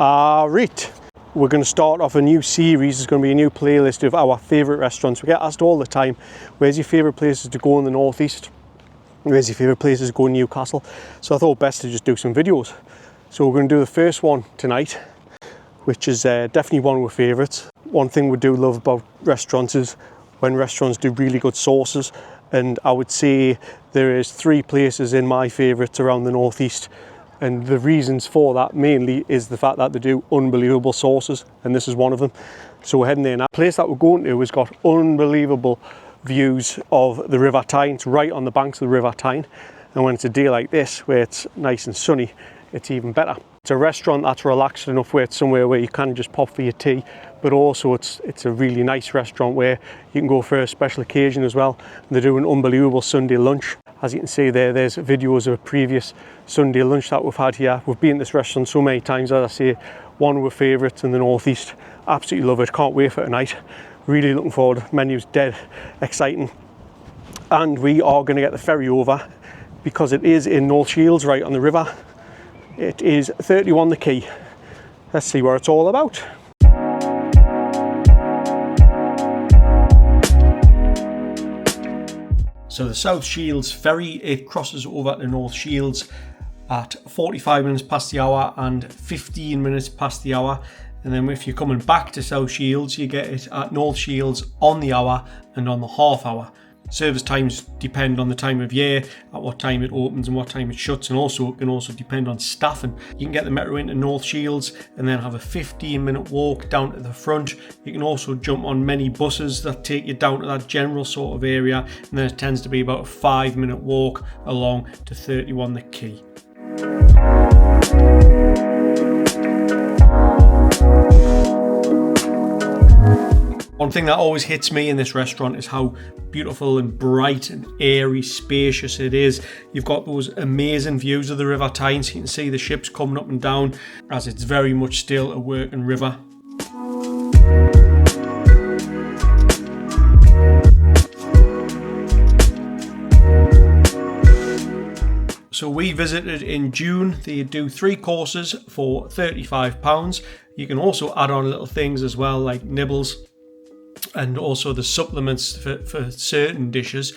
Right, we're going to start off a new series. It's going to be a new playlist of our favourite restaurants. We get asked all the time, where's your favourite places to go in the northeast? Where's your favourite places to go in Newcastle? So I thought best to just do some videos. So we're going to do the first one tonight, which is definitely one of our favourites. One thing we do love about restaurants is when restaurants do really good sauces, and I would say there is 3 places in my favourites around the northeast, and the reasons for that mainly is the fact that they do unbelievable sauces, and this is one of them. So we're heading there now. The place that we're going to has got unbelievable views of the River Tyne. It's right on the banks of the River Tyne, and when it's a day like this where it's nice and sunny, it's even better. It's a restaurant that's relaxed enough where it's somewhere where you can just pop for your tea, but also it's a really nice restaurant where you can go for a special occasion as well. And they do an unbelievable Sunday lunch. As you can see there's videos of a previous Sunday lunch that we've had here. We've been to this restaurant so many times, as I say, one of our favourites in the northeast. Absolutely love it, can't wait for tonight. Really looking forward, menu's dead exciting. And we are going to get the ferry over because it is in North Shields, right on the river. It is 31 the Quay. Let's see what it's all about. So the South Shields ferry, it crosses over to North Shields at 45 minutes past the hour and 15 minutes past the hour. And then if you're coming back to South Shields, you get it at North Shields on the hour and on the half hour. Service times depend on the time of year, at what time it opens and what time it shuts, and also it can also depend on staffing. You can get the metro into North Shields and then have a 15-minute walk down to the front. You can also jump on many buses that take you down to that general sort of area, and then it tends to be about a 5-minute walk along to 31 the Quay. One thing that always hits me in this restaurant is how beautiful and bright and airy, spacious it is. You've got those amazing views of the River Tyne, so you can see the ships coming up and down, as it's very much still a working river. So we visited in June. They do 3 courses for £35. You can also add on little things as well, like nibbles, and also the supplements for certain dishes,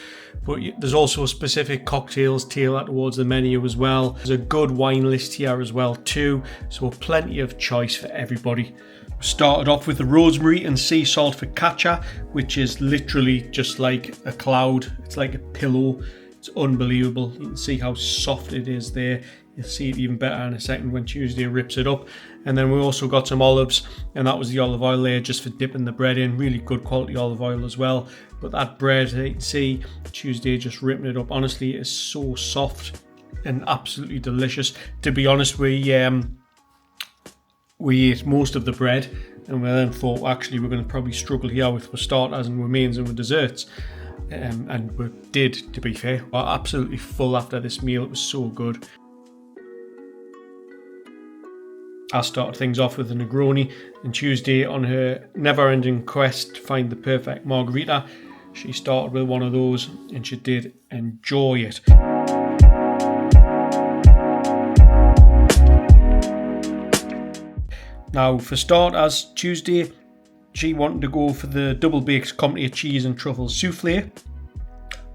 but there's also specific cocktails tailored towards the menu as well. There's a good wine list here as well too, so plenty of choice for everybody. We started off with the rosemary and sea salt focaccia, which is literally just like a cloud. It's like a pillow. It's unbelievable. You can see how soft it is there. You'll see it even better in a second when Tuesday rips it up. And then we also got some olives, and that was the olive oil there just for dipping the bread in. Really good quality olive oil as well. But that bread, you can see Tuesday just ripping it up. Honestly, it is so soft and absolutely delicious. To be honest, we ate most of the bread, and we then thought, actually, we're going to probably struggle here with starters and with mains and with desserts. And we did, to be fair. We were absolutely full after this meal. It was so good. I started things off with a Negroni, and Tuesday, on her never-ending quest to find the perfect margarita, she started with one of those, and she did enjoy it. Now, for starters, Tuesday, she wanted to go for the double-baked Comté cheese and truffle soufflé.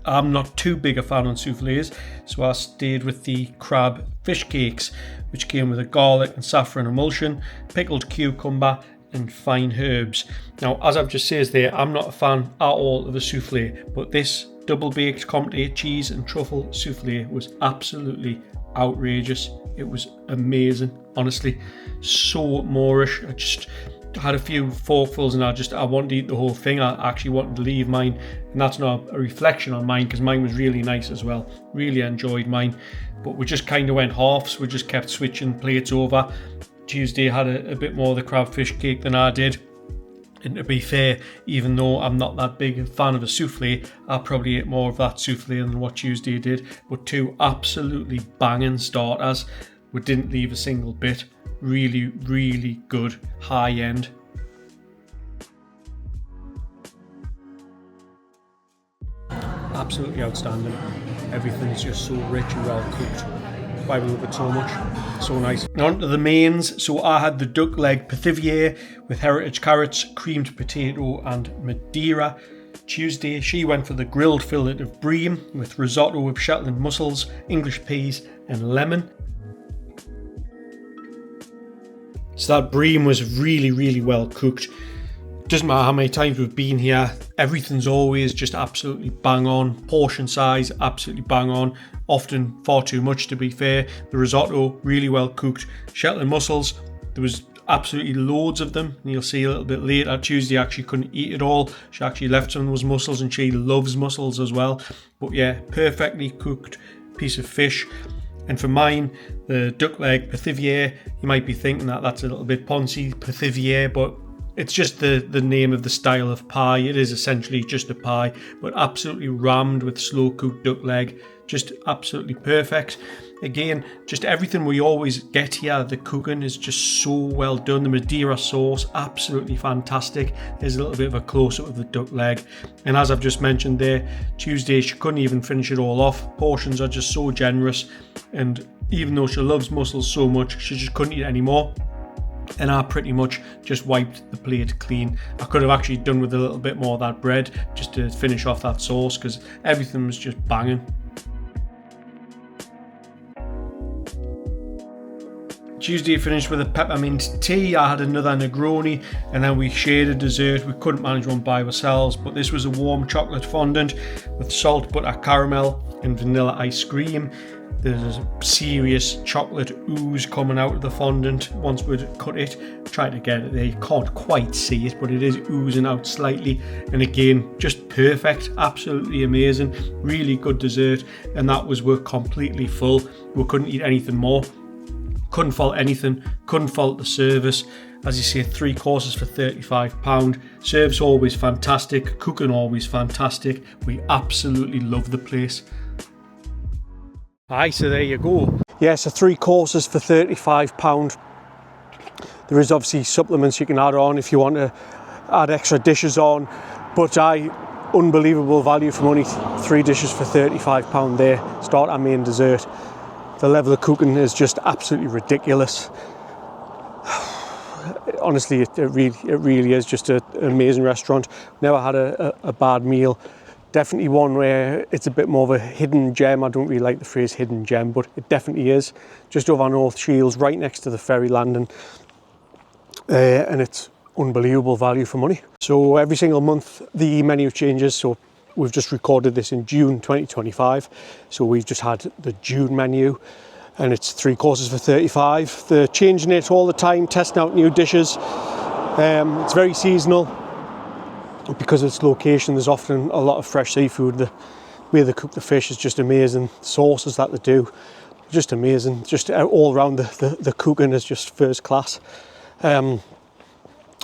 I'm not too big a fan on soufflés, so I stayed with the crab fish cakes, which came with a garlic and saffron emulsion, pickled cucumber and fine herbs. Now, as I've just said there, I'm not a fan at all of a soufflé, but this double-baked Comté cheese and truffle soufflé was absolutely outrageous. It was amazing, honestly. So Moorish. I just had a few forkfuls and I wanted to eat the whole thing. I actually wanted to leave mine, and that's not a reflection on mine because mine was really nice as well. Really enjoyed mine, but we just kind of went halves. We just kept switching plates over. Tuesday had a bit more of the crab fish cake than I did, and to be fair, even though I'm not that big a fan of a soufflé, I probably ate more of that soufflé than what Tuesday did. But 2 absolutely banging starters. We didn't leave a single bit. Really, really good, high end. Absolutely outstanding. Everything's just so rich and well cooked. why we love it so much. So nice. And on to the mains. So I had the duck leg pithivier with heritage carrots, creamed potato and Madeira. Tuesday, she went for the grilled fillet of bream with risotto with Shetland mussels, English peas and lemon. So that bream was really well cooked. Doesn't matter how many times we've been here, everything's always just absolutely bang on. Portion size, absolutely bang on. Often far too much, to be fair. The risotto, really well cooked. Shetland mussels, there was absolutely loads of them, and you'll see a little bit later. Tuesday actually couldn't eat it all. She actually left some of those mussels, and she loves mussels as well. But yeah, perfectly cooked piece of fish. And for mine, the duck leg pithivier, you might be thinking that that's a little bit poncy, pithivier, but it's just the name of the style of pie. It is essentially just a pie, but absolutely rammed with slow cooked duck leg. Just absolutely perfect. Again, just everything we always get here, the cooking is just so well done. The Madeira sauce, absolutely fantastic. There's a little bit of a close-up of the duck leg. And as I've just mentioned there, Tuesday she couldn't even finish it all off. Portions are just so generous. And even though she loves mussels so much, she just couldn't eat any more. And I pretty much just wiped the plate clean. I could have actually done with a little bit more of that bread just to finish off that sauce, because everything was just banging. Tuesday finished with a peppermint tea. I had another Negroni, and then we shared a dessert. We couldn't manage one by ourselves, but this was a warm chocolate fondant with salt, butter, caramel and vanilla ice cream. There's a serious chocolate ooze coming out of the fondant once we'd cut it. Tried to get it there, you can't quite see it, but it is oozing out slightly. And again, just perfect, absolutely amazing, really good dessert. And that was, we're completely full. We couldn't eat anything more. Couldn't fault anything, couldn't fault the service. As you say, 3 courses for £35. Service always fantastic, cooking always fantastic. We absolutely love the place. Aye, so there you go. Yeah, so 3 courses for £35. There is obviously supplements you can add on if you want to add extra dishes on, but unbelievable value for money. 3 dishes for £35 there, start our main dessert. The level of cooking is just absolutely ridiculous. Honestly, it really is just an amazing restaurant. Never had a bad meal. Definitely one where it's a bit more of a hidden gem. I don't really like the phrase hidden gem, but it definitely is. Just over North Shields, right next to the ferry landing. And it's unbelievable value for money. So every single month the menu changes. So we've just recorded this in June 2025. So we've just had the June menu, and it's 3 courses for £35. They're changing it all the time, testing out new dishes. It's very seasonal. Because of its location, there's often a lot of fresh seafood. The way they cook the fish is just amazing. The sauces that they do, just amazing. Just all around the cooking is just first class.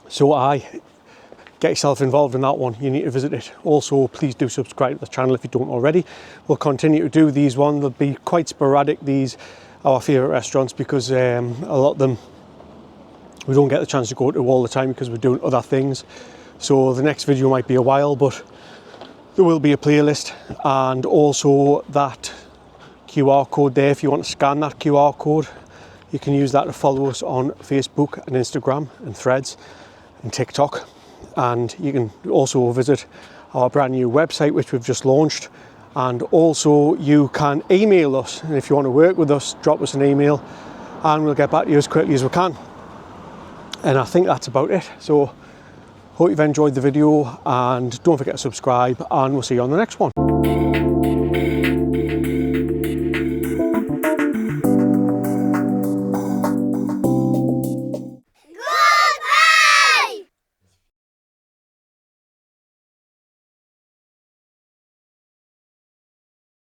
So get yourself involved in that one. You need to visit it. Also, please do subscribe to the channel if you don't already. We'll continue to do these ones. They'll be quite sporadic, these our favourite restaurants, because a lot of them we don't get the chance to go to all the time because we're doing other things. So the next video might be a while, but there will be a playlist, and also that QR code there. If you want to scan that QR code, you can use that to follow us on Facebook and Instagram and Threads and TikTok. And you can also visit our brand new website, which we've just launched. And also you can email us, and if you want to work with us, drop us an email and we'll get back to you as quickly as we can. And I think that's about it. So hope you've enjoyed the video, and don't forget to subscribe, and we'll see you on the next one.